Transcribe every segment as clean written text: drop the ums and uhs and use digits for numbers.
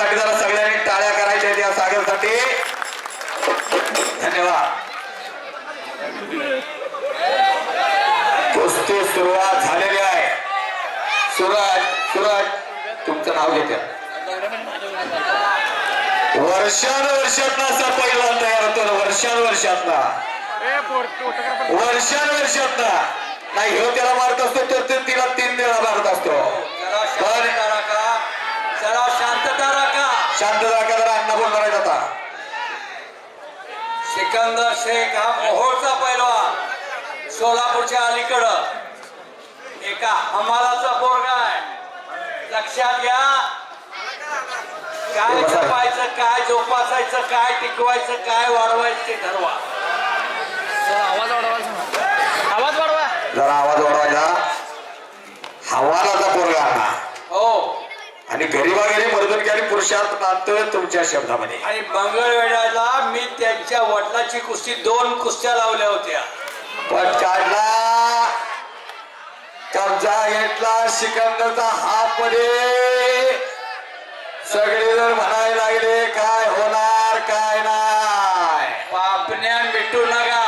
सागरसाठी जरा सगळ्यांनी टाळ्या करायच्या आहेत या सागरसाठी. धन्यवाद. कुस्ती सुरुवात झालेली आहे. सूरज तुमचं नाव घेते. वर्षानुवर्षातला असा पहिला तयार होतो. वर्षानुवर्षातला नाही ह्यो त्याला मारत असतो तर तिला 3 वेळा मारत असतो. जरा शांतता राखा जरा अण्णा बोलणार आहेत आता. सिकंदर शेख हा मोहोळचा पैलवान, सोलापूरच्या अलीकडं एका हमालाचा पोरगा आहे. लक्षात घ्या, काय जपायचं, काय जोपासायचं, काय टिकवायचं, काय वाढवायचं ते ठरवा. आवाज वाढवा, जरा आवाज वाढवायचा. हवालाचा पोरगा आणा. हो, आणि गरीबागरी मर्दनकी आणि पुरुषार्थ नातं तुमच्या शब्दामध्ये. आणि मंगळवेढ्याला मी त्यांच्या वडिलाची कुस्ती 2 कुस्त्या लावल्या होत्या. पट काढला, कब्जा घेतला सिकंदरचा हात मध्ये. सगळे जण म्हणायला लागले काय होणार काय नाही. पापण्या मिटू नका,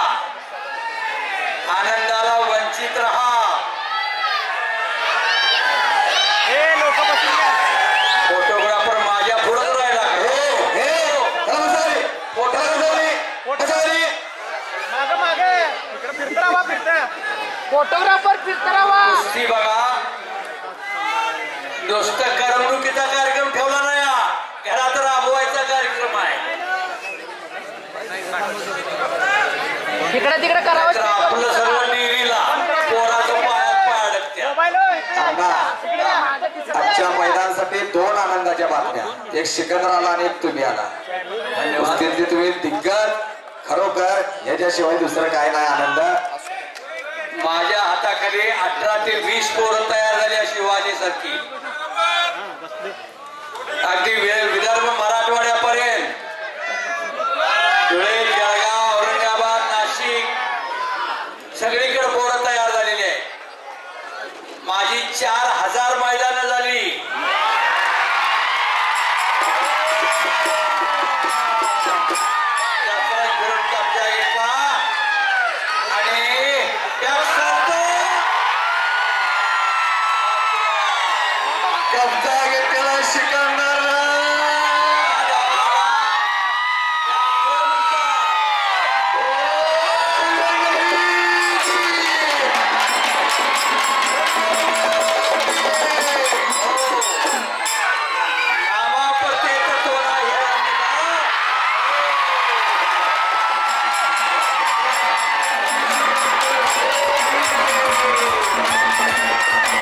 आनंदाला वंचित राहा. फोटोग्राफर माझ्या पुढे राहिला. फोटोग्राफर फिरतरावा. कुस्ती बघा, नुसतं करमणुकीचा कार्यक्रम ठेवला नाही, घरात राबवायचा कार्यक्रम आहे. तिकडे करावं. आपलं सर्व डेअरीला पोराच्या पायात पाय अडकत्या. आजच्या मैदानासाठी 2 आनंदाच्या बातम्या. एक सिकंदर आला आणि एक तुम्ही आला. कुस्तीतले तुम्ही दिग्गज, खरोखर याच्याशिवाय दुसरं काय नाही. आनंद माझ्या हाताखाली 18 ते 20 पोरं तयार झाली शिवाजी सारखी. अगदी विदर्भ मराठवाड्यापर्यंत, धुळे, जळगाव, औरंगाबाद, नाशिक सगळीकडे पोरं तयार झालेली आहे. माझी 4000 मैदानं झाली.